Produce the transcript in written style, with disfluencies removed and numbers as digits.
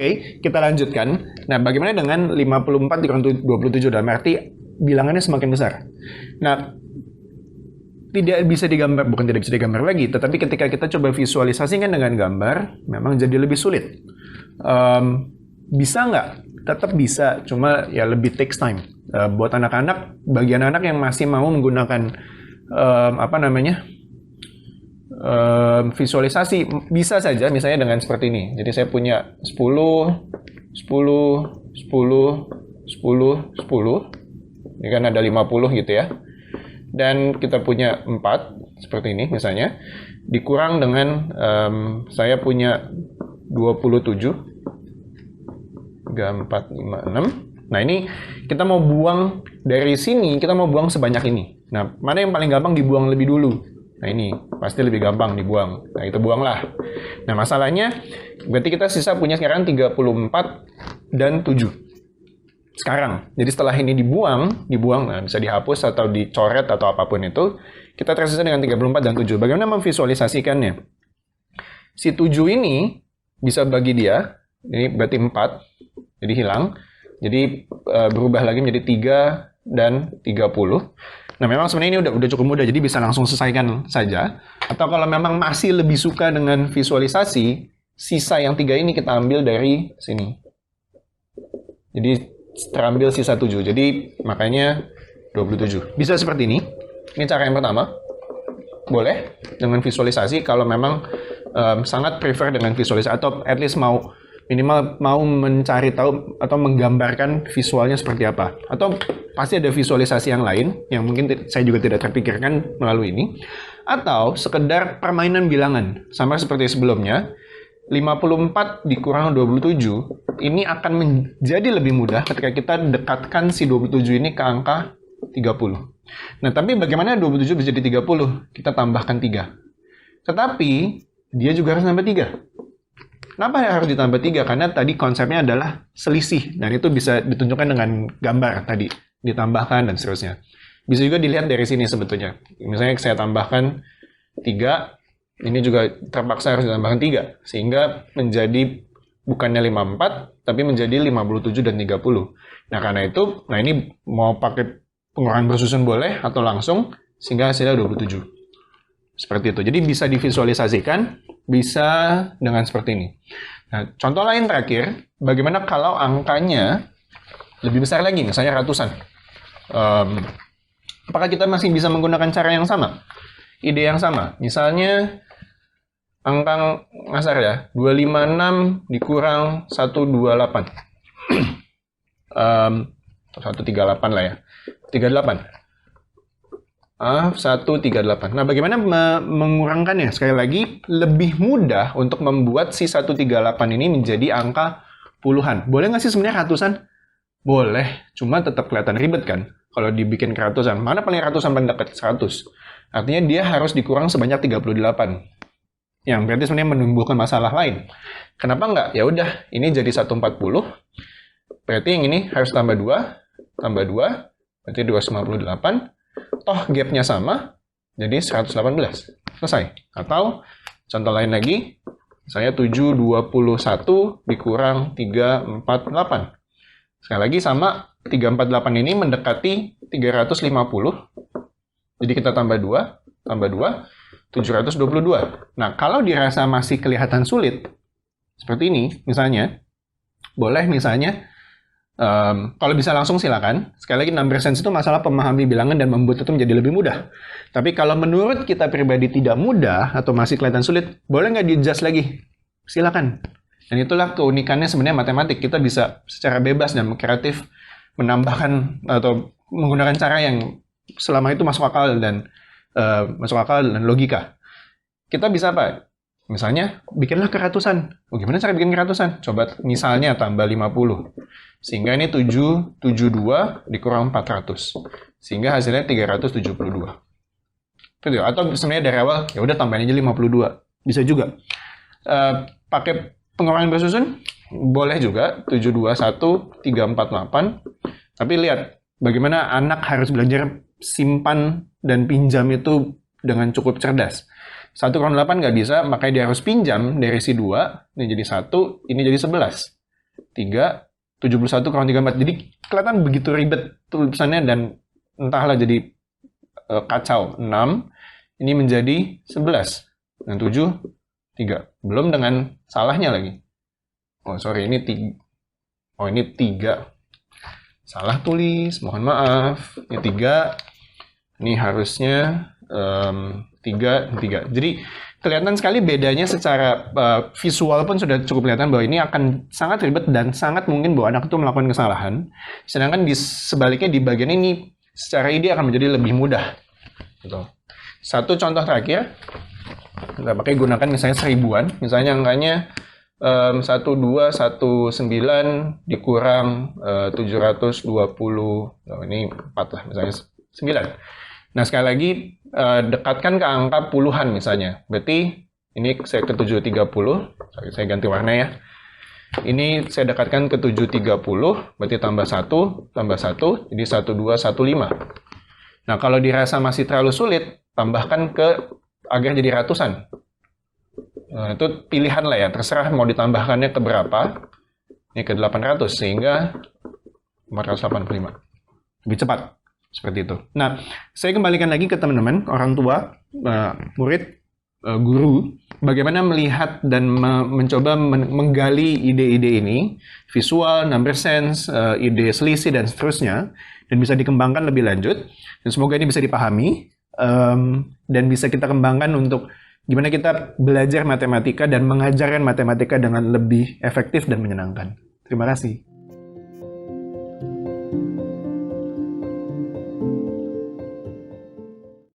Oke, kita lanjutkan. Nah, bagaimana dengan 54 dikurang 27? Dalam arti bilangannya semakin besar. Nah, tidak bisa digambar, bukan tidak bisa digambar lagi, tetapi ketika kita coba visualisasikan dengan gambar, memang jadi lebih sulit. Bisa nggak? Tetap bisa, cuma ya lebih takes time. Buat anak-anak, bagi anak-anak yang masih mau menggunakan visualisasi, bisa saja misalnya dengan seperti ini. Jadi saya punya 10, 10, 10, 10, 10. Ini kan ada 50 gitu ya. Dan kita punya 4, seperti ini misalnya. Dikurang dengan, saya punya 27. 3, 4, 5, 6. Nah ini kita mau buang dari sini, kita mau buang sebanyak ini. Nah, mana yang paling gampang dibuang lebih dulu? Nah ini pasti lebih gampang dibuang. Nah itu buanglah. Nah masalahnya berarti kita sisa punya sekarang 34 dan 7. Sekarang. Jadi setelah ini dibuang, nah bisa dihapus atau dicoret atau apapun itu, kita tersisa dengan 34 dan 7. Bagaimana memvisualisasikannya? Si 7 ini bisa bagi dia, ini berarti 4, jadi hilang. Jadi berubah lagi menjadi 3 dan 30. Nah, memang sebenarnya ini udah cukup mudah, jadi bisa langsung selesaikan saja. Atau kalau memang masih lebih suka dengan visualisasi, sisa yang 3 ini kita ambil dari sini. Jadi terambil sisa 7. Jadi makanya 27. Bisa seperti ini. Ini cara yang pertama. Boleh dengan visualisasi kalau memang sangat prefer dengan visualisasi atau at least minimal mau mencari tahu atau menggambarkan visualnya seperti apa. Atau pasti ada visualisasi yang lain yang mungkin saya juga tidak terpikirkan melalui ini. Atau sekedar permainan bilangan. Sama seperti sebelumnya, 54 dikurang 27, ini akan menjadi lebih mudah ketika kita dekatkan si 27 ini ke angka 30. Nah, tapi bagaimana 27 bisa jadi 30? Kita tambahkan 3. Tetapi, dia juga harus nambah 3. Kenapa harus ditambah 3? Karena tadi konsepnya adalah selisih. Dan itu bisa ditunjukkan dengan gambar tadi. Ditambahkan dan seterusnya. Bisa juga dilihat dari sini sebetulnya. Misalnya saya tambahkan 3, ini juga terpaksa harus ditambahkan 3. Sehingga menjadi bukannya 54, tapi menjadi 57 dan 30. Nah, karena itu, ini mau pakai pengurangan bersusun boleh atau langsung, sehingga hasilnya 27. Seperti itu. Jadi bisa divisualisasikan, bisa dengan seperti ini. Nah, contoh lain terakhir, bagaimana kalau angkanya lebih besar lagi, misalnya ratusan. Apakah kita masih bisa menggunakan cara yang sama? Ide yang sama. Misalnya, angka ngasar ya, 256 dikurang 128. 138 lah ya. 38. 138. Nah, bagaimana mengurangkannya? Sekali lagi, lebih mudah untuk membuat si 138 ini menjadi angka puluhan. Boleh nggak sih sebenarnya ratusan? Boleh, cuma tetap kelihatan ribet kan? Kalau dibikin ke ratusan. Mana paling ratusan paling dekat? 100. Artinya dia harus dikurang sebanyak 38. Yang berarti sebenarnya menimbulkan masalah lain. Kenapa nggak? Ya udah, ini jadi 140. Berarti yang ini harus tambah 2, berarti 258. Toh gapnya sama, jadi 118. Selesai. Atau contoh lain lagi, misalnya 721 dikurang 348. Sekali lagi sama, 348 ini mendekati 350. Jadi kita tambah 2, 722. Nah, kalau dirasa masih kelihatan sulit, seperti ini, misalnya, boleh misalnya, kalau bisa langsung silakan. Sekali lagi, number sense itu masalah memahami bilangan dan membuat itu menjadi lebih mudah. Tapi kalau menurut kita pribadi tidak mudah atau masih kelihatan sulit, boleh nggak di-adjust lagi? Silakan. Dan itulah keunikannya sebenarnya matematik. Kita bisa secara bebas dan kreatif menambahkan atau menggunakan cara yang selama itu masuk akal dan logika. Kita bisa apa? Misalnya, bikinlah keratusan. Gimana cara bikin keratusan? Coba misalnya tambah 50. Sehingga ini 772 dikurang 400. Sehingga hasilnya 372. Atau sebenarnya dari awal, ya udah tambahin aja 52. Bisa juga. Pakai pengurangan bersusun? Boleh juga. 721, 348. Tapi lihat, bagaimana anak harus belajar simpan dan pinjam itu dengan cukup cerdas. 1/8 nggak bisa, makanya dia harus pinjam dari si 2, ini jadi 1, ini jadi 11. 3, 71 kurang 34. Jadi kelihatan begitu ribet tulisannya dan entahlah jadi kacau. 6, ini menjadi 11. Dan 7, 3. Belum dengan salahnya lagi. Oh, sorry, ini 3. Oh, ini 3. Salah tulis, mohon maaf. Ini 3. Ini harusnya 3. Jadi kelihatan sekali bedanya secara visual pun sudah cukup kelihatan bahwa ini akan sangat ribet dan sangat mungkin bahwa anak itu melakukan kesalahan. Sedangkan sebaliknya di bagian ini secara ide akan menjadi lebih mudah. Gitu. Satu contoh terakhir, kita pakai gunakan misalnya seribuan, misalnya angkanya 1219 dikurang 720, ini 4 lah misalnya 9. Nah sekali lagi dekatkan ke angka puluhan misalnya, berarti ini saya ke 730, saya ganti warna ya. Ini saya dekatkan ke 730, berarti tambah 1, jadi 1215. Nah kalau dirasa masih terlalu sulit, tambahkan ke agar jadi ratusan. Nah, itu pilihan lah ya, terserah mau ditambahkannya ke berapa. Ini ke 800, sehingga 485. Lebih cepat, seperti itu. Nah, saya kembalikan lagi ke teman-teman, orang tua, murid, guru, bagaimana melihat dan mencoba menggali ide-ide ini, visual, number sense, ide selisih, dan seterusnya, dan bisa dikembangkan lebih lanjut. Dan semoga ini bisa dipahami, dan bisa kita kembangkan untuk gimana kita belajar matematika dan mengajarkan matematika dengan lebih efektif dan menyenangkan. Terima kasih.